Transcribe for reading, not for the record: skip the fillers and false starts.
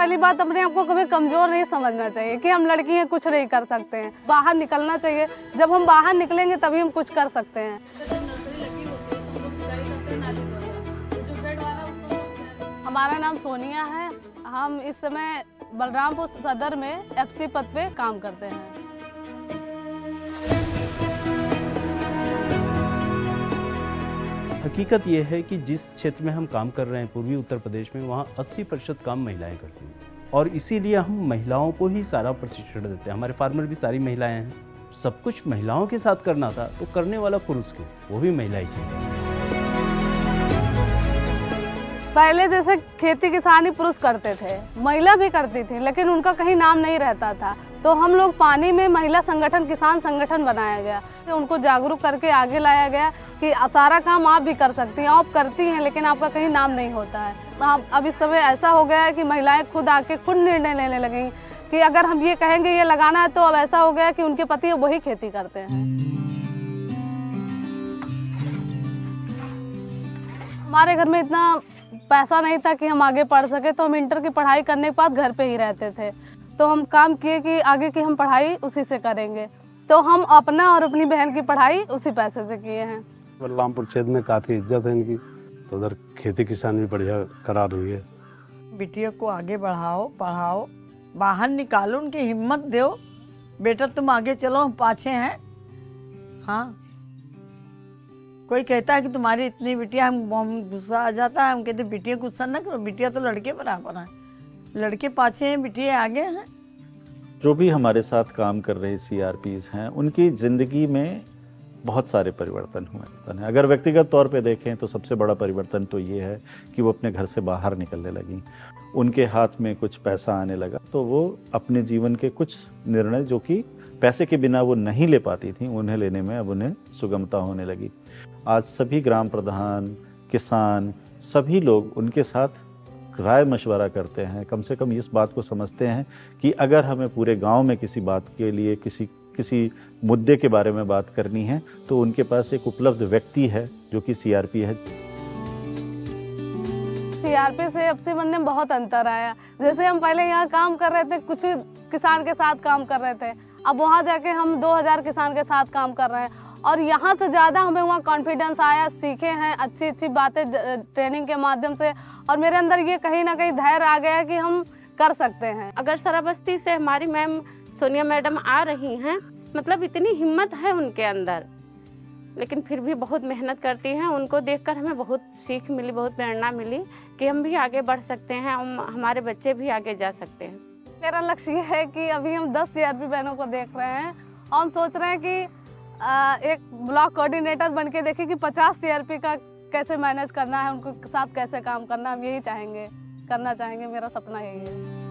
पहली बात अपने आप को कभी कमजोर नहीं समझना चाहिए कि हम लड़की हैं कुछ नहीं कर सकते हैं। बाहर निकलना चाहिए, जब हम बाहर निकलेंगे तभी हम कुछ कर सकते हैं। हमारा नाम सोनिया है। हम इस समय बलरामपुर सदर में एफसी पद पे काम करते हैं। हकीकत ये है कि जिस क्षेत्र में हम काम कर रहे हैं पूर्वी उत्तर प्रदेश में, वहाँ 80% काम महिलाएं करती हैं और इसीलिए हम महिलाओं को ही सारा प्रशिक्षण देते हैं। हमारे फार्मर भी सारी महिलाएं हैं। सब कुछ महिलाओं के साथ करना था तो करने वाला पुरुष क्यों, वो भी महिलाएं चाहिए। पहले जैसे खेती किसानी पुरुष करते थे, महिला भी करती थी, लेकिन उनका कहीं नाम नहीं रहता था। तो हम लोग पानी में महिला संगठन, किसान संगठन बनाया गया, उनको जागरूक करके आगे लाया गया कि सारा काम आप भी कर सकती हैं, आप करती हैं, लेकिन आपका कहीं नाम नहीं होता है। अब इस समय ऐसा हो गया है कि महिलाएं खुद आके खुद निर्णय लेने लगेंगी कि अगर हम ये कहेंगे ये लगाना है, तो अब ऐसा हो गया कि उनके पति वही खेती करते हैं। हमारे घर में इतना पैसा नहीं था कि हम आगे पढ़ सके, तो हम इंटर की पढ़ाई करने के बाद घर पे ही रहते थे। तो हम काम किए कि आगे की हम पढ़ाई उसी से करेंगे, तो हम अपना और अपनी बहन की पढ़ाई उसी पैसे से किए हैं। बलरामपुर क्षेत्र में काफ़ी इज्जत है इनकी, तो उधर खेती किसानी भी बढ़िया करा रही है। बिटिया को आगे बढ़ाओ, पढ़ाओ, बाहर निकालो, उनकी हिम्मत दो। बेटा तुम आगे चलो, हम पाछे हैं। हाँ, कोई कहता है कि तुम्हारी इतनी बिटिया, हम गुस्सा आ जाता है। हम कहते बिटिया गुस्सा ना करो, बिटिया तो लड़के बराबर है, लड़के पाछे हैं, बिटिया आगे हैं। जो भी हमारे साथ काम कर रहे सीआरपीज हैं, उनकी ज़िंदगी में बहुत सारे परिवर्तन हुए हैं। अगर व्यक्तिगत तौर पे देखें तो सबसे बड़ा परिवर्तन तो ये है कि वो अपने घर से बाहर निकलने लगी, उनके हाथ में कुछ पैसा आने लगा, तो वो अपने जीवन के कुछ निर्णय जो कि पैसे के बिना वो नहीं ले पाती थी, उन्हें लेने में अब उन्हें सुगमता होने लगी। आज सभी ग्राम प्रधान, किसान, सभी लोग उनके साथ राय मशवरा करते हैं। कम से कम इस बात को समझते हैं कि अगर हमें पूरे गांव में किसी बात के लिए, किसी मुद्दे के बारे में बात करनी है, तो उनके पास एक उपलब्ध व्यक्ति है जो कि सीआरपी है। सीआरपी से एफसी बनने में बहुत अंतर आया। जैसे हम पहले यहाँ काम कर रहे थे, कुछ किसान के साथ काम कर रहे थे, अब वहाँ जाके हम 2000 किसान के साथ काम कर रहे हैं और यहाँ से ज़्यादा हमें वहाँ कॉन्फिडेंस आया, सीखे हैं अच्छी अच्छी बातें ट्रेनिंग के माध्यम से, और मेरे अंदर ये कहीं ना कहीं धैर्य आ गया है कि हम कर सकते हैं। अगर श्रावस्ती से हमारी मैम सोनिया मैडम आ रही हैं, मतलब इतनी हिम्मत है उनके अंदर, लेकिन फिर भी बहुत मेहनत करती हैं। उनको देखकर हमें बहुत सीख मिली, बहुत प्रेरणा मिली कि हम भी आगे बढ़ सकते हैं, हमारे बच्चे भी आगे जा सकते हैं। मेरा लक्ष्य ये है कि अभी हम 10 सीआरपी बहनों को देख रहे हैं और हम सोच रहे हैं कि एक ब्लॉक कोऑर्डिनेटर बन के देखें कि 50 सीआरपी का कैसे मैनेज करना है, उनके साथ कैसे काम करना, हम यही चाहेंगे, करना चाहेंगे। मेरा सपना यही है।